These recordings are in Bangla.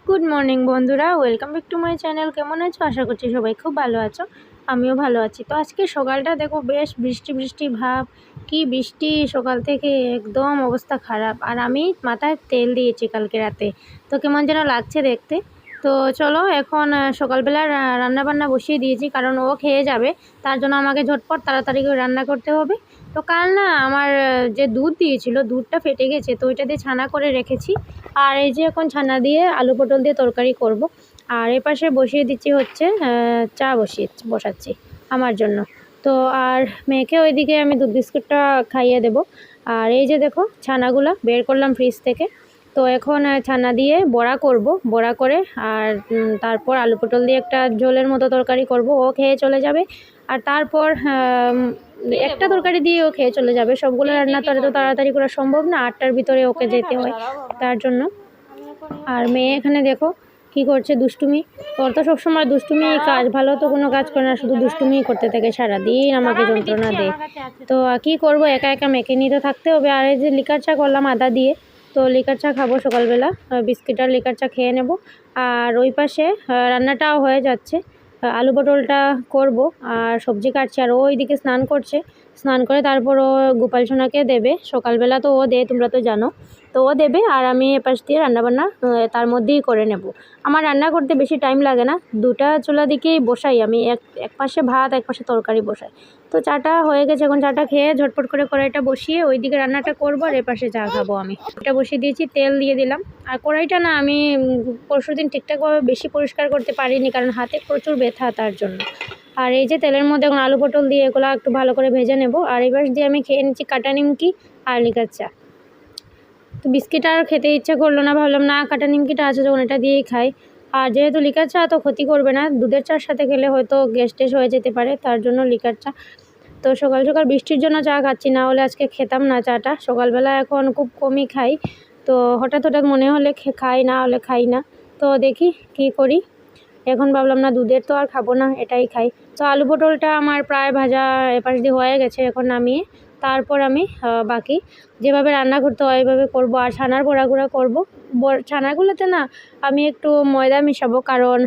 গুড মর্নিং বন্ধুরা, welcome back to my channel. কেমন আছো? আশা করছি সবাই খুব ভালো আছো, আমিও ভালো আছি। তো আজকে সকালটা দেখো বেশ বৃষ্টি বৃষ্টি ভাব, কি বৃষ্টি সকাল থেকে, একদম অবস্থা খারাপ। আর আমি মাথায় তেল দিয়েছি কালকে রাতে, তো কেমন যেন লাগছে দেখতে। তো চলো এখন সকালবেলা রান্না বান্না বসিয়ে দিয়েছি, কারণ ও খেয়ে যাবে, তার জন্য আমাকে ঝটপট তাড়াতাড়ি করে রান্না করতে হবে। তো কাল না আমার যে দুধ দিয়েছিল, দুধটা ফেটে গেছে, তো ওইটা দিয়ে ছানা করে রেখেছি। আর এই যে এখন ছানা দিয়ে আলু পটল দিয়ে তরকারি করব। আর এ পাশে বসিয়ে দিচ্ছি হচ্ছে চা বসাচ্ছি আমার জন্য। তো আর মেয়েকে ওইদিকে আমি দুধ বিস্কুটটা খাইয়ে দেব। আর এই যে দেখো ছানাগুলো বের করলাম ফ্রিজ থেকে। তো এখন ছানা দিয়ে বড়া করব, বড়া করে আর তারপর আলু পটল দিয়ে একটা ঝোলের মতো তরকারি করব, ও খেয়ে চলে যাবে। আর তারপর একটা তরকারি দিয়ে ও খেয়ে চলে যাবে। সবগুলো রান্না তো এত তাড়াতাড়ি করা সম্ভব না, 8টার ভিতরে ওকে যেতে হয়, তার জন্য। আর মেয়ে এখানে দেখো কি করছে, দুষ্টুমি। ওর তো সবসময় দুষ্টুমি কাজ, ভালো তো কোনো কাজ করে না, শুধু দুষ্টুমি করতে থাকে সারাদিন, আমাকে যন্ত্রণা দেয়। তো কি করব, একা একা মেখে নিয়ে তো থাকতে হবে। আর এই যে লিকার চা করলাম আদা দিয়ে, তো লিকার চা খাবো সকালবেলা, বিস্কিট আর লিকার চা খেয়ে নেব। আর ওই পাশে রান্নাটাও হয়ে যাচ্ছে, আলু পটলটা করব আর সবজি কাটছি। আর ও ওইদিকে স্নান করছে, স্নান করে তারপর ও গোপাল সোনাকে দেবে। সকালবেলা তো ও দেয়, তোমরা তো জানো। তো ও দেবে আর আমি এপাশ দিয়ে রান্নাবান্না তার মধ্যেই করে নেব। আমার রান্না করতে বেশি টাইম লাগে না, দুটা চুলা দিকেই বসাই আমি, এক পাশে ভাত এক পাশে তরকারি বসাই। তো চাটা হয়ে গেছে, এখন চাটা খেয়ে ঝটপট করে কড়াইটা বসিয়ে ওইদিকে রান্নাটা করবো, আর এপাশে চা খাবো আমি। এটা বসিয়ে দিয়েছি, তেল দিয়ে দিলাম। আর কড়াইটা না আমি পরশুদিন ঠিকঠাকভাবে বেশি পরিষ্কার করতে পারিনি, কারণ হাতে প্রচুর ব্যথা, তার জন্য। আর এই যে তেলের মধ্যে এখন আলু পটল দিয়ে এগুলো একটু ভালো করে ভেজে নেব। আর এবার দিয়ে আমি খেয়ে নিচ্ছি কাটা নিমকি আর লিকার চা। তো বিস্কিট আর খেতে ইচ্ছে করলো না, ভাবলাম না কাটা নিমকিটা আছে যখন এটা দিয়েই খাই। আর যেহেতু লিকার চা তো ক্ষতি করবে না, দুধের চার সাথে খেলে হয়তো গ্যাস ট্যাস হয়ে যেতে পারে, তার জন্য লিকার চা। তো সকাল সকাল বৃষ্টির জন্য চা খাচ্ছি, না হলে আজকে খেতাম না চাটা। সকালবেলা এখন খুব কমই খাই, তো হঠাৎ হঠাৎ মনে হলে খাই, না হলে খাই না। তো দেখি কি করি। এখন ভাবলাম না দুধের তো আর খাবো না, এটাই খাই। তো আলু পটলটা আমার প্রায় ভাজা এপাশ দিয়ে হয়ে গেছে, এখন নামিয়ে তারপর আমি বাকি যেভাবে রান্না করতে হয় ওইভাবে করবো। আর ছানার বড়াগুড়া করবো। ছানাগুলোতে না আমি একটু ময়দা মিশাবো, কারণ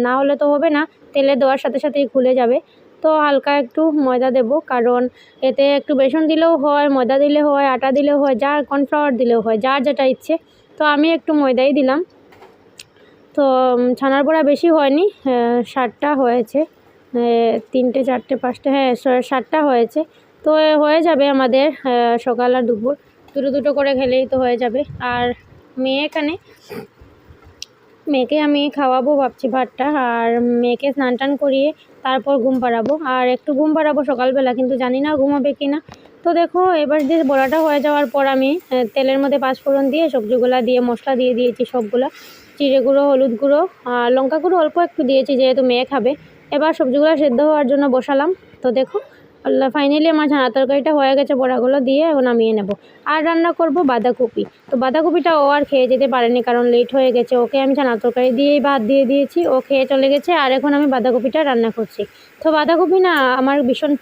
না হলে তো হবে না, তেলে দেওয়ার সাথে সাথেই খুলে যাবে। তো হালকা একটু ময়দা দেব, কারণ এতে একটু বেসন দিলেও হয়, ময়দা দিলে হয়, আটা দিলেও হয়, যার কর্নফ্লাওয়ার দিলেও হয়, যার যেটা ইচ্ছে। তো আমি একটু ময়দাই দিলাম। তো ছানার বড়া বেশি হয়নি, 7টা হয়েছে, 3টে 4টে 5টে, হ্যাঁ 7টা হয়েছে। তো হয়ে যাবে আমাদের সকাল আর দুপুর, দুটো দুটো করে খেলেই তো হয়ে যাবে। আর মেয়েকে আমি খাওয়াবো ভাবছি ভাতটা, আর মেয়েকে স্নান টান করিয়ে তারপর ঘুম পাড়াবো। আর একটু ঘুম পাড়াবো সকালবেলা, কিন্তু জানি না ঘুমাবে কি না। তো দেখো এবার যে বড়াটা হয়ে যাওয়ার পর আমি তেলের মধ্যে পাঁচফোড়ন দিয়ে সবজিগুলা দিয়ে মশলা দিয়ে দিয়েছি সবগুলা, জিরে গুঁড়ো, হলুদ গুঁড়ো আর লঙ্কা গুঁড়ো অল্প একটু দিয়েছি, যেহেতু মেয়ে খাবে। এবার সবজিগুলো সেদ্ধ হওয়ার জন্য বসালাম। তো দেখো ফাইনালি আমার ছানা তরকারিটা হয়ে গেছে, বড়াগুলো দিয়ে এখন নামিয়ে নেব। আর রান্না করব বাঁধাকপি। তো বাঁধাকপিটা ও আর খেয়ে যেতে পারেনি, কারণ লেট হয়ে গেছে। ওকে আমি ছানা তরকারি দিয়েই ভাত দিয়ে দিয়েছি, ও খেয়ে চলে গেছে। আর এখন আমি বাঁধাকপিটা রান্না করছি। তো বাঁধাকপি না আমার ভীষণ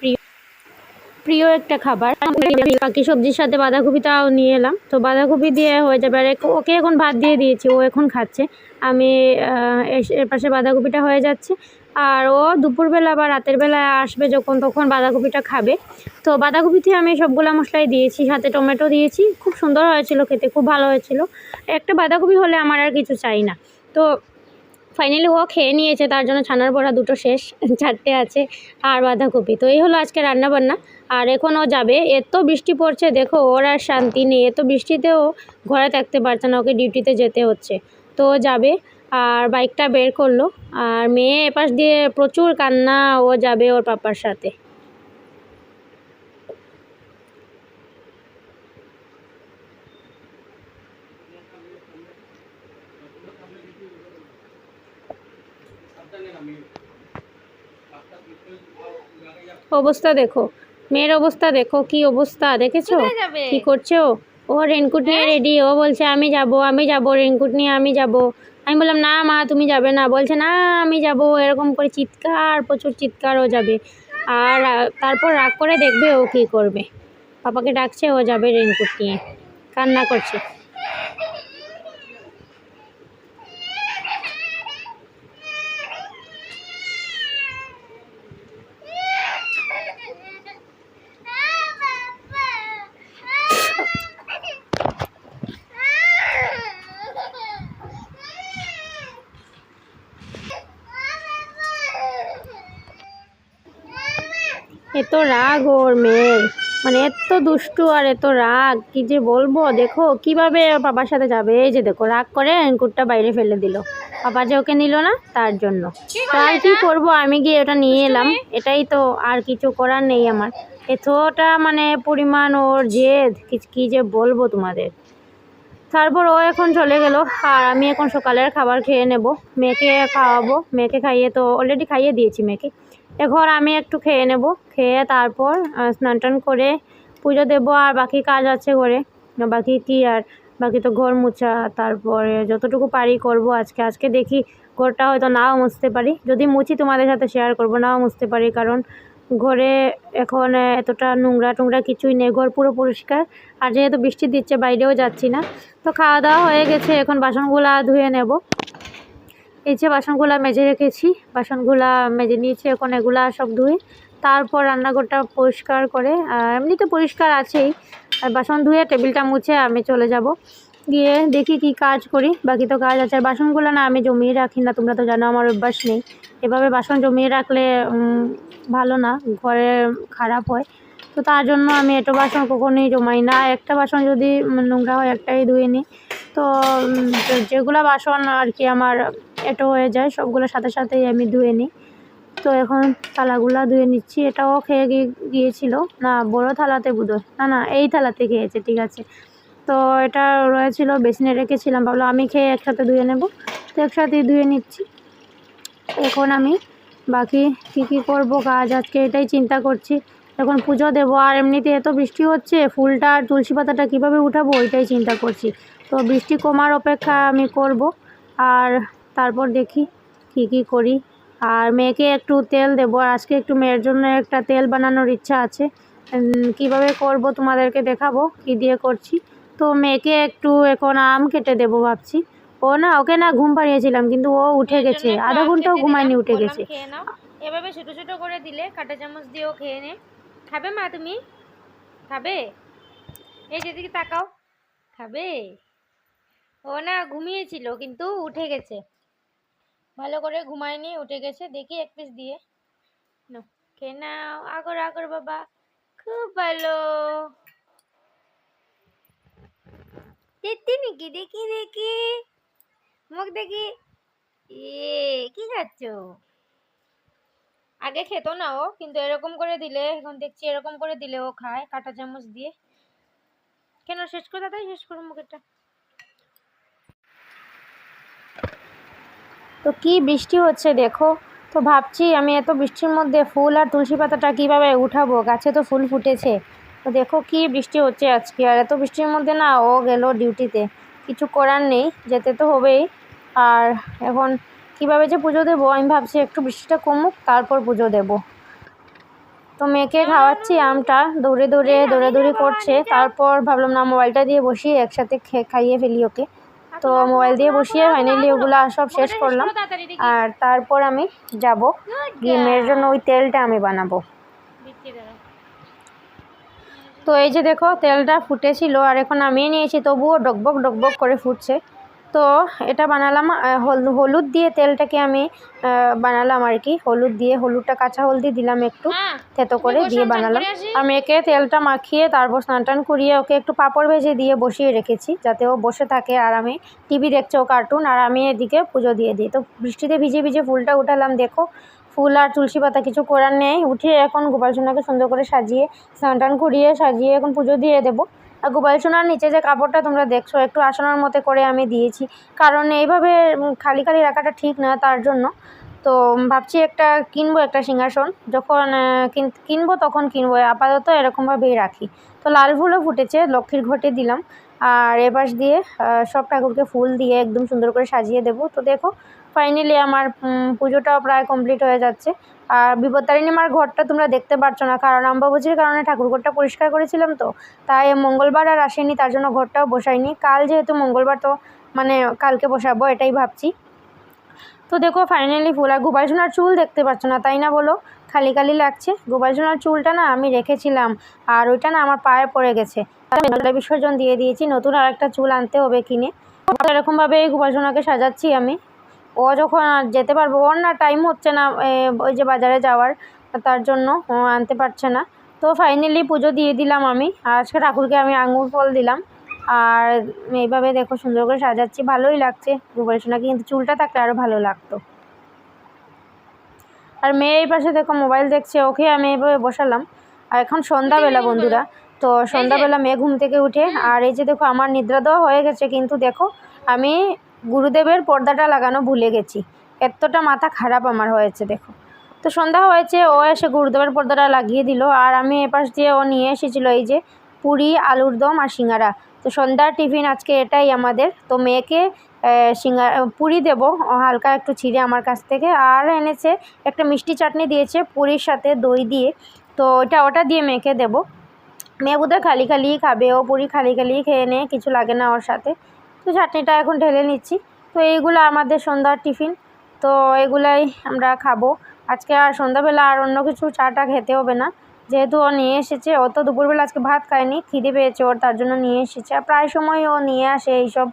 প্রিয় একটা খাবার। বাকি সবজির সাথে বাঁধাকপিটাও নিয়ে এলাম, তো বাঁধাকপি দিয়ে হয়ে যাবে। আর ওকে এখন ভাত দিয়ে দিয়েছি, ও এখন খাচ্ছে। আমি এর পাশে বাঁধাকপিটা হয়ে যাচ্ছে। আর ও দুপুরবেলা বা রাতের বেলা আসবে যখন, তখন বাঁধাকপিটা খাবে। তো বাঁধাকপিতে আমি সবগুলা মশলাই দিয়েছি, সাথে টমেটো দিয়েছি। খুব সুন্দর হয়েছিল খেতে, খুব ভালো হয়েছিল। একটা বাঁধাকপি হলে আমার আর কিছু চাই না। তো ফাইনালি ও খেয়ে নিয়েছে, তার জন্য ছানার বড়া দুটো শেষ, 4টে আছে আর বাঁধাকপি। তো এই হলো আজকে রান্না বান্না। আর এখন ও যাবে, এত বৃষ্টি পড়ছে দেখো, ওর আর শান্তি নেই। এত বৃষ্টিতেও ঘরে থাকতে পারছে না, ওকে ডিউটিতে যেতে হচ্ছে। তো ও যাবে, আর বাইকটা বের করলো। আর মেয়ে এপাশ দিয়ে প্রচুর কান্না, ও যাবে ওর পাপার সাথে। অবস্থা দেখো, মেয়ের অবস্থা দেখো, কি অবস্থা দেখেছো, কি করছে ও। ও রেনকোট নিয়ে রেডি, ও বলছে আমি যাব আমি যাব, রেনকোট নিয়ে আমি যাব। আমি বললাম না মা তুমি যাবে না, বলছে না আমি যাব, এরকম করে চিৎকার, প্রচুর চিৎকার, ও যাবে। আর তারপর রাগ করে দেখবে ও কী করবে। পাপাকে ডাকছে, ও যাবে রেনকোট নিয়ে, কান্না করছে। এত রাগ ওর মেয়ের, মানে এত দুষ্টু আর এত রাগ, কি যে বলবো। দেখো কিভাবে বাবার সাথে যাবে, এই যে দেখো রাগ করে রেনকোটটা বাইরে ফেলে দিল, বাবা যে ওকে নিল না তার জন্য। তো আর কি করবো, আমি গিয়ে ওটা নিয়ে এলাম, এটাই তো, আর কিছু করার নেই আমার। এতটা মানে পরিমাণ ওর জেদ, কি যে বলবো তোমাদের। তারপর ও এখন চলে গেল, আর আমি এখন সকালের খাবার খেয়ে নেব, মেয়েকে খাওয়াবো, মেয়েকে খাইয়ে তো অলরেডি খাইয়ে দিয়েছি মেয়েকে। এখন আমি একটু খেয়ে নেব, খেয়ে তারপর স্নান টান করে পুজো দেবো। আর বাকি কাজ আছে ঘরে, বাকি কি আর, বাকি তো ঘর মোছা, তারপরে যতটুকু পারি করব আজকে দেখি ঘরটা হয়তো নাও মুছতে পারি, যদি মুছি তোমাদের সাথে শেয়ার করব, নাও মুছতে পারি, কারণ ঘরে এখন এতটা নোংরা টোংরা কিছুই নেই, ঘর পুরো পরিষ্কার। আর যেহেতু বৃষ্টি দিচ্ছে বাইরেও যাচ্ছি না। তো খাওয়া দাওয়া হয়ে গেছে, এখন বাসনগুলা ধুয়ে নেব। এই যে বাসনগুলা মেজে রেখেছি, বাসনগুলা মেজে নিয়েছি, এখন এগুলা সব ধুয়ে তারপর রান্নাঘরটা পরিষ্কার করে, এমনিতে পরিষ্কার আছেই, আর বাসন ধুয়ে টেবিলটা মুছে আমি চলে যাব, গিয়ে দেখি কি কাজ করি। বাকি তো কাজ আছে। আর বাসনগুলো না আমি জমিয়ে রাখি না, তোমরা তো জানো আমার অভ্যাস নেই, এভাবে বাসন জমিয়ে রাখলে ভালো না, ঘরে খারাপ হয়। তো তার জন্য আমি এটো বাসন কখনোই জমাই না, একটা বাসন যদি নোংরা হয় একটাই ধুয়ে নিই। তো যেগুলো বাসন আর কি আমার এটো হয়ে যায় সবগুলোর সাথে সাথেই আমি ধুয়ে নিই। তো এখন থালাগুলা ধুয়ে নিচ্ছি, এটাও খেয়ে গিয়েছিল না, বড় থালাতে বোধহয়, না এই থালাতে খেয়েছে, ঠিক আছে। তো এটা রয়েছিল বেসিনে রেখেছিলাম, ভাবলাম আমি খেয়ে একসাথে ধুয়ে নেব, তো একসাথেই ধুয়ে নিচ্ছি। এখন আমি বাকি কী করব কাজ আজকে এটাই চিন্তা করছি। এখন পুজো দেবো, আর এমনিতে এত বৃষ্টি হচ্ছে, ফুলটা আর তুলসী পাতাটা কীভাবে উঠাবো ওইটাই চিন্তা করছি। তো বৃষ্টি কমার অপেক্ষা আমি করব, আর তারপর দেখি কী করি। আর মেয়েকে একটু তেল দেবো, আর আজকে একটু মেয়ের জন্য একটা তেল বানানোর ইচ্ছা আছে, কিভাবে করব তোমাদেরকে দেখাবো কী দিয়ে করছি। তো মেয়েকে একটু এখন আম কেটে দেবো ভাবছি। ওকে না ঘুম পাড়িয়েছিলাম, কিন্তু ও উঠে গেছে, আধা ঘন্টাও ঘুমায়নি, উঠে গেছে। খেয়ে নাও, এভাবে ছোট ছোট করে দিলে কাঁটা চামচ দিয়েও খেয়ে নে। খাবে মা, তুমি খাবে? এই যেদিকে তাকাও, খাবে? ও না ঘুমিয়েছিল কিন্তু উঠে গেছে, ভালো করে ঘুমায়নি, উঠে গেছে। দেখি এক পিস দিয়ে নাও, খেয়ে নাও, আগর আগর বাবা, খুব ভালো। দেখতে নাকি, দেখি দেখি মুখ দেখি, কি খাচ্ছ? আগে খেত না ও, কিন্তু এরকম করে দিলে, এখন দেখছি এরকম করে দিলে ও খায় কাঁটা চামচ দিয়ে। কেন শেষ করে দাদাই, শেষ করো মুখেরটা। তো কি বৃষ্টি হচ্ছে দেখো, তো ভাবছি আমি এত বৃষ্টির মধ্যে ফুল আর তুলসী পাতাটা কীভাবে উঠাবো, গাছে তো ফুল ফুটেছে। তো দেখো কি বৃষ্টি হচ্ছে আজকে, আর এত বৃষ্টির মধ্যে না ও গেল ডিউটিতে, কিছু করার নেই, যেতে তো হবেই। আর এখন কিভাবে যে পুজো দেবো, আমি ভাবছি একটু বৃষ্টিটা কমুক তারপর পুজো দেবো। তো মেয়েকে খাওয়াচ্ছি আমটা, দৌড়ে করছে, তারপর ভাবলাম না মোবাইলটা দিয়ে বসিয়ে একসাথে খাইয়ে ফেলি ওকে। তো মোবাইল দিয়ে বসিয়ে ফাইনালি ওগুলো সব শেষ করলাম, আর তারপর আমি যাব গিয়ে মেয়ের জন্য ওই তেলটা আমি বানাবো। তো এই যে দেখো তেলটা ফুটেছিল, আর এখন নামিয়ে নিয়েছি, তবুও ডকবক করে ফুটছে। তো এটা বানালাম হলুদ দিয়ে, তেলটাকে আমি বানালাম আর কি, হলুদটা কাঁচা হলদি দিলাম একটু থেতো করে দিয়ে বানালাম। আর মেয়েকে তেলটা মাখিয়ে তারপর স্নান টান করিয়ে ওকে একটু পাঁপড় ভেজে দিয়ে বসিয়ে রেখেছি, যাতে ও বসে থাকে, আর আমি টিভি দেখছে ও কার্টুন, আর আমি এদিকে পুজো দিয়ে দিই। তো বৃষ্টিতে ভিজে ফুলটা উঠালাম, দেখো ফুল আর তুলসী পাতা কিছু করার নেই, উঠে এখন গোপাল সোনাকে সুন্দর করে সাজিয়ে স্নান টান করিয়ে সাজিয়ে এখন পুজো দিয়ে দেবো। আর গোপাল সোনার নিচে যে কাপড়টা তোমরা দেখছো একটু আসনের মতো করে আমি দিয়েছি, কারণ এইভাবে খালি রাখাটা ঠিক না, তার জন্য। তো ভাবছি একটা কিনবো, একটা সিংহাসন, যখন কিনবো তখন কিনবো, আপাতত এরকমভাবেই রাখি। তো লাল ফুলও ফুটেছে, লক্ষ্মীর ঘটে দিলাম, আর এপাশ দিয়ে সব ঠাকুরকে ফুল দিয়ে একদম সুন্দর করে সাজিয়ে দেবো। তো দেখো ফাইনালি আমার পুজোটাও প্রায় কমপ্লিট হয়ে যাচ্ছে। আর বিপত্তারিণী মার ঘরটা তোমরা দেখতে পাচ্ছ না, কারণ অম্বুবাচীর কারণে ঠাকুর ঘরটা পরিষ্কার করেছিলাম, তো তাই মঙ্গলবার আর আসেনি, তার জন্য ঘরটাও বসাইনি। কাল যেহেতু মঙ্গলবার, তো মানে কালকে বসাবো এটাই ভাবছি। তো দেখো ফাইনালি ফুল। আর গোপাল সোনার চুল দেখতে পাচ্ছ না, তাই না বলো, খালি লাগছে। গোপাল সোনার চুলটা না আমি রেখেছিলাম, আর ওইটা না আমার পায়ে পড়ে গেছে, বিসর্জন দিয়ে দিয়েছি, নতুন আর একটা চুল আনতে হবে কিনে। এরকমভাবে গোপাল সোনাকে সাজাচ্ছি আমি। ও যখন যেতে পারবো, ওর না টাইম হচ্ছে না ওই যে বাজারে যাওয়ার, তার জন্য ও আনতে পারছে না। তো ফাইনালি পুজো দিয়ে দিলাম আমি। আর আজকে ঠাকুরকে আমি আঙুর ফল দিলাম। আর এইভাবে দেখো সুন্দর করে সাজাচ্ছি, ভালোই লাগছে রূপরেশনাকে, কিন্তু চুলটা থাকলে আরও ভালো লাগতো। আর মেয়ে এই পাশে দেখো মোবাইল দেখছে, ওকে আমি এইভাবে বসালাম। আর এখন সন্ধ্যাবেলা বন্ধুরা, তো সন্ধ্যাবেলা মেয়ে ঘুম থেকে উঠে, আর এই যে দেখো আমার নিদ্রা দেওয়া হয়ে গেছে, কিন্তু দেখো আমি গুরুদেবের পর্দাটা লাগানো ভুলে গেছি। এতটা মাথা খারাপ আমার হয়েছে দেখো। তো সন্ধ্যা হয়েছে, ও এসে গুরুদেবের পর্দাটা লাগিয়ে দিল, আর আমি এপাশ দিয়ে ও নিয়ে এসেছিলো এই যে পুরি, আলুর দম আর সিঙ্গারা। তো সন্ধ্যার টিফিন আজকে এটাই আমাদের। তো মেয়েকে পুরি দেবো হালকা একটু ছিঁড়ে আমার কাছ থেকে, আর এনেছে একটা মিষ্টি চাটনি দিয়েছে পুরির সাথে দই দিয়ে। তো ওটা দিয়ে মেয়েকে দেবো। মেয়ে বোধহয় খালি খালিই খাবে, ও পুরি খালি খালিই খেয়ে নেয়, কিছু লাগে না ওর সাথে। তো চাটনিটা এখন ঢেলে নিচ্ছি। তো এইগুলো আমাদের সন্ধ্যার টিফিন। তো এগুলাই আমরা খাবো আজকে। আর সন্ধ্যাবেলা আর অন্য কিছু চাটা খেতে হবে না, যেহেতু ও নিয়ে এসেছে। ও তো দুপুরবেলা আজকে ভাত খায়নি, খিদে পেয়েছে ওর, তার জন্য নিয়ে এসেছে। আর প্রায় সময় ও নিয়ে আসে এইসব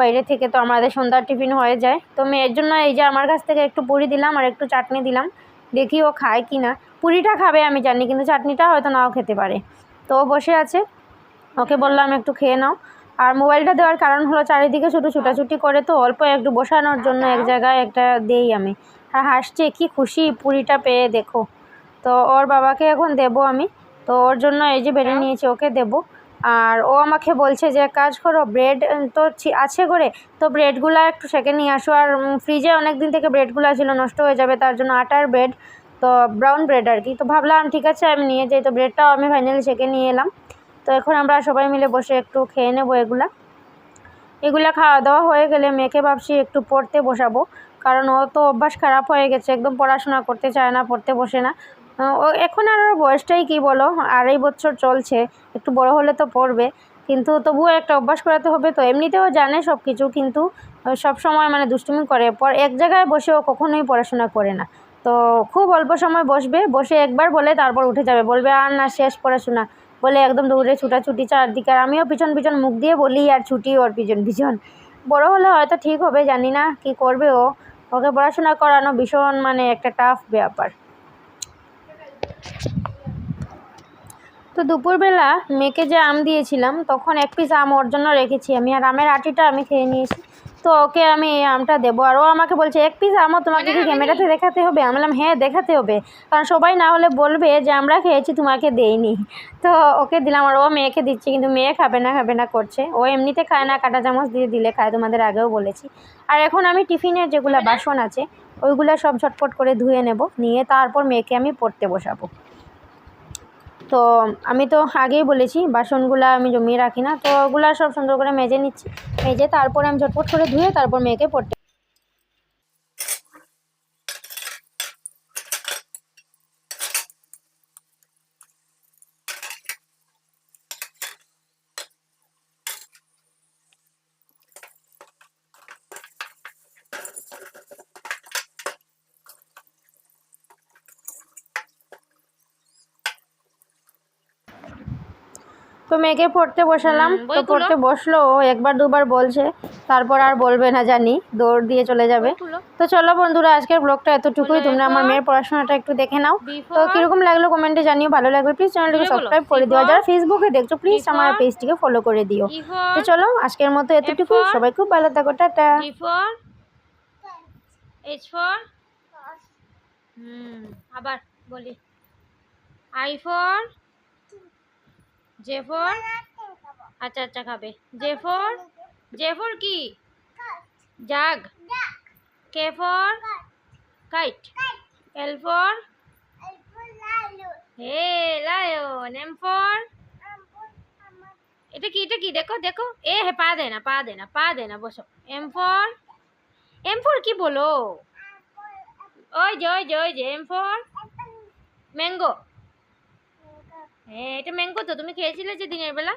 বাইরে থেকে, তো আমাদের সন্ধ্যার টিফিন হয়ে যায়। তো মেয়ের জন্য এই যে আমার কাছ থেকে একটু পুরি দিলাম আর একটু চাটনি দিলাম, দেখি ও খায় কি না। পুরিটা খাবে আমি জানি, কিন্তু চাটনিটা হয়তো নাও খেতে পারে। তো ও বসে আছে, ওকে বললাম একটু খেয়ে নাও। আর মোবাইলটা দেওয়ার কারণ হলো চারিদিকে শুধু ছুটাছুটি করে, তো অল্প একটু বসানোর জন্য এক জায়গায় একটা দেই আমি। আর হাসছে, কি খুশি পুরিটা পেয়ে দেখো। তো ওর বাবাকে এখন দেবো আমি। তো ওর জন্য এই যে বেড়ে নিয়েছি, ওকে দেবো। আর ও আমাকে বলছে যে কাজ করো, ব্রেড তো আছে করে, তো ব্রেডগুলো একটু সেঁকে নিয়ে আসো। আর ফ্রিজে অনেক দিন থেকে ব্রেডগুলো ছিল, নষ্ট হয়ে যাবে, তার জন্য আটার ব্রেড, তো ব্রাউন ব্রেড আর কি। তো ভাবলাম ঠিক আছে আমি নিয়ে যাই। তো ব্রেডটাও আমি ফাইনালি সেঁকে নিয়ে এলাম। তো এখন আমরা সবাই মিলে বসে একটু খেয়ে নেবো এগুলা খাওয়া দাওয়া হয়ে গেলে মেয়েকে ভাবছি একটু পড়তে বসাবো, কারণ ও তো অভ্যাস খারাপ হয়ে গেছে, একদম পড়াশোনা করতে চায় না, পড়তে বসে না। ও এখন আর ওর বয়সটাই কি বলো, 2.5 বছর চলছে, একটু বড় হলে তো পড়বে, কিন্তু তবুও একটা অভ্যাস করাতে হবে। তো এমনিতেও জানে সব কিছু, কিন্তু সব সময় মানে দুষ্টুমি করে, এক জায়গায় বসে ও কখনোই পড়াশোনা করে না। তো খুব অল্প সময় বসে একবার বলে তারপর উঠে যাবে, বলবে আর না শেষ পড়াশোনা, বলে একদম দৌড়ে ছুটাছুটি চারদিকে। আর আমিও পিছন পিছন মুখ দিয়ে বলি আর ছুটি ওর পিছন পিছন। বড় হলে হয়তো ঠিক হবে, জানি না কি করবে ও। ওকে পড়াশোনা করানো ভীষণ মানে একটা টাফ ব্যাপার। তো দুপুরবেলা মেয়েকে যে আম দিয়েছিলাম, তখন 1 পিস আম ওর জন্য রেখেছি আমি, আর আমের আটিটা আমি খেয়ে নিয়েছি। তো ওকে আমি এই আমটা দেবো। আর ও আমাকে বলছে 1 পিস আমও তোমাকে কি ক্যামেরাতে দেখাতে হবে? আমি বললাম হ্যাঁ দেখাতে হবে, কারণ সবাই না হলে বলবে যে আমরা খেয়েছি তোমাকে দেইনি। তো ওকে দিলাম, আর ও মেয়েকে দিচ্ছি, কিন্তু মেয়ে খাবে না করছে। ও এমনিতে খায় না, কাঁটা চামচ দিয়ে দিলে খায়, তোমাদের আগেও বলেছি। আর এখন আমি টিফিনের যেগুলো বাসন আছে ওইগুলো সব ঝটপট করে ধুয়ে নেব, নিয়ে তারপর মেয়েকে আমি পড়তে বসাবো। তো আমি তো আগেই বলেছি বাসনগুলো আমি জমিয়ে রাখি না, তো ওগুলো সব সুন্দর করে মেজে নিচ্ছি। মেজে তারপরে আমি ঝটপট করে ধুয়ে তারপর মেয়েকে পড়তে। তো মেয়েকে পড়তে বসালাম। তো পড়তে বসলো, ও একবার দুবার বলছে, তারপর আর বলবে না জানি, দৌড় দিয়ে চলে যাবে। তো চলো বন্ধুরা, আজকের ব্লগটা এতটুকুই। তোমরা আমার মেয়ের পড়াশোনাটা একটু দেখে নাও। তো কীরকম লাগলো কমেন্টে জানিও, ভালো লাগলে প্লিজ চ্যানেলটিকে সাবস্ক্রাইব করে দিও। যারা ফেসবুকে দেখছো প্লিজ আমার পেজটিকে ফলো করে দিও। তো চলো আজকের মতো এতটুকুই, সবাই খুব ভালো থাকো, টাটা। আবার বলি, I for J for, আচ্ছা খাবে। J for কি? জাগ। K for kite. L for lion. M for, এটা কি দেখো পা দেনা বসো। M for কি বলো? ওই যে M for ম্যাঙ্গো। হ্যাঁ এটা ম্যাঙ্গো, তো তুমি খেয়েছিলে যে দিনের বেলা।